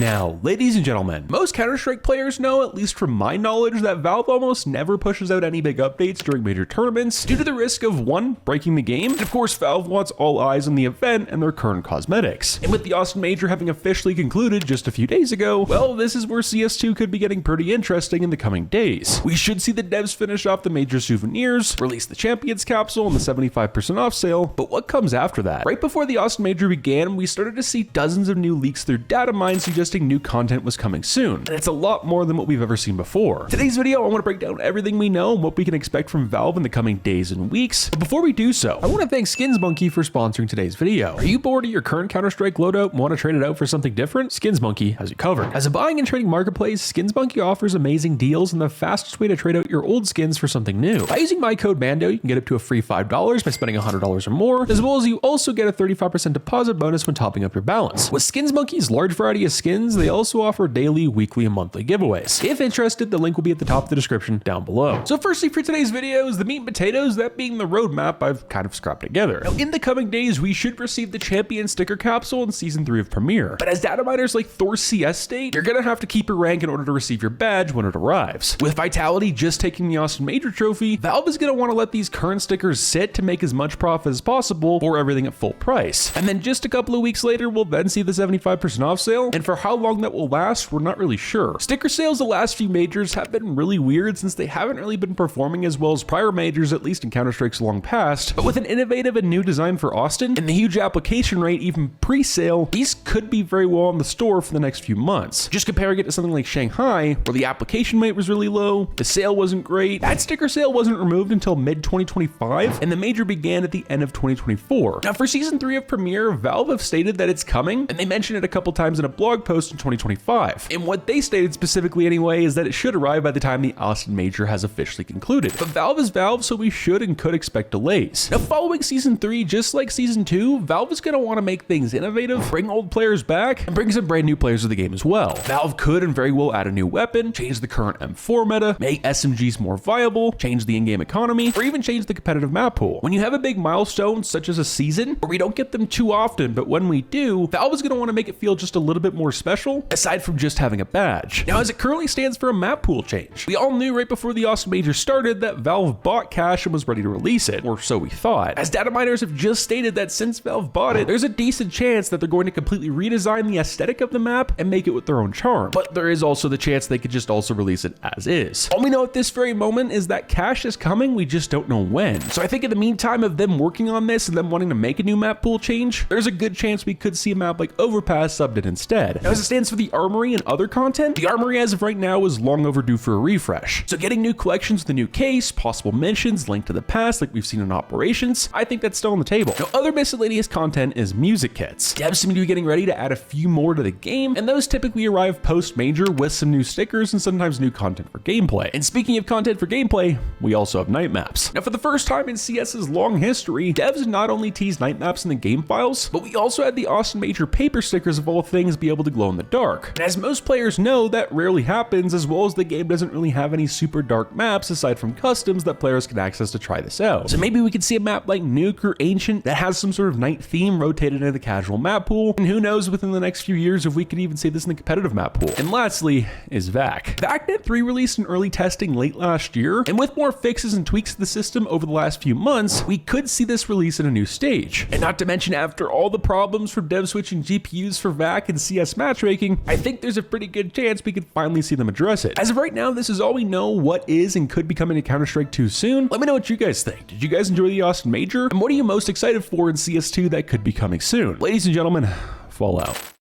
Now, ladies and gentlemen, most Counter-Strike players know, at least from my knowledge, that Valve almost never pushes out any big updates during major tournaments due to the risk of 1, breaking the game, and of course Valve wants all eyes on the event and their current cosmetics. And with the Austin Major having officially concluded just a few days ago, well, this is where CS2 could be getting pretty interesting in the coming days. We should see the devs finish off the major souvenirs, release the Champions capsule and the 75% off sale, but what comes after that? Right before the Austin Major began, we started to see dozens of new leaks through data mines suggesting new content was coming soon, and it's a lot more than what we've ever seen before. Today's video, I want to break down everything we know and what we can expect from Valve in the coming days and weeks, but before we do so, I want to thank SkinsMonkey for sponsoring today's video. Are you bored of your current Counter-Strike loadout and want to trade it out for something different? SkinsMonkey has you covered. As a buying and trading marketplace, SkinsMonkey offers amazing deals and the fastest way to trade out your old skins for something new. By using my code MANDO, you can get up to a free $5 by spending $100 or more, as well as you also get a 35% deposit bonus when topping up your balance. With SkinsMonkey's large variety of skins, they also offer daily, weekly, and monthly giveaways. If interested, the link will be at the top of the description down below. So firstly, for today's video is the meat and potatoes, that being the roadmap I've kind of scrapped together. Now, in the coming days, we should receive the Champion sticker capsule in Season 3 of Premier. But as data miners like Thor CS state, you're gonna have to keep your rank in order to receive your badge when it arrives. With Vitality just taking the Austin Major trophy, Valve is gonna want to let these current stickers sit to make as much profit as possible for everything at full price. And then just a couple of weeks later, we'll then see the 75% off sale, and for how long that will last, we're not really sure. Sticker sales the last few majors have been really weird since they haven't really been performing as well as prior majors, at least in Counter-Strike's long past, but with an innovative and new design for Austin, and the huge application rate even pre-sale, these could be very well in the store for the next few months. Just comparing it to something like Shanghai, where the application rate was really low, the sale wasn't great, that sticker sale wasn't removed until mid-2025, and the major began at the end of 2024. Now for Season 3 of Premier, Valve have stated that it's coming, and they mentioned it a couple times in a blog post in 2025. And what they stated specifically anyway is that it should arrive by the time the Austin Major has officially concluded. But Valve is Valve, so we should and could expect delays. Now following Season 3, just like Season 2, Valve is going to want to make things innovative, bring old players back, and bring some brand new players to the game as well. Valve could and very well add a new weapon, change the current M4 meta, make SMGs more viable, change the in-game economy, or even change the competitive map pool. When you have a big milestone such as a season, where we don't get them too often, but when we do, Valve is going to want to make it feel just a little bit more special, aside from just having a badge. Now, as it currently stands for a map pool change, we all knew right before the Austin Major started that Valve bought cash and was ready to release it, or so we thought. As data miners have just stated that since Valve bought it, there's a decent chance that they're going to completely redesign the aesthetic of the map and make it with their own charm. But there is also the chance they could just also release it as is. All we know at this very moment is that cash is coming, we just don't know when. So I think in the meantime of them working on this and them wanting to make a new map pool change, there's a good chance we could see a map like Overpass subbed in instead. Now as it stands for the Armory and other content, the Armory as of right now is long overdue for a refresh. So getting new collections with a new case, possible missions, linked to the past like we've seen in Operations, I think that's still on the table. Now other miscellaneous content is music kits. Devs seem to be getting ready to add a few more to the game, and those typically arrive post-major with some new stickers and sometimes new content for gameplay. And speaking of content for gameplay, we also have night maps. Now for the first time in CS's long history, devs not only teased night maps in the game files, but we also had the Austin Major paper stickers of all things be able to glow in the dark. And as most players know, that rarely happens, as well as the game doesn't really have any super dark maps aside from customs that players can access to try this out. So maybe we could see a map like Nuke or Ancient that has some sort of night theme rotated into the casual map pool, and who knows within the next few years if we could even see this in the competitive map pool. And lastly is VAC. VACnet 3 released in early testing late last year, and with more fixes and tweaks to the system over the last few months, we could see this release in a new stage. And not to mention, after all the problems from devs switching GPUs for VAC and CS matchmaking, I think there's a pretty good chance we could finally see them address it. As of right now, this is all we know what is and could be coming to Counter-Strike 2 soon. Let me know what you guys think. Did you guys enjoy the Austin Major? And what are you most excited for in CS2 that could be coming soon? Ladies and gentlemen, Fallout.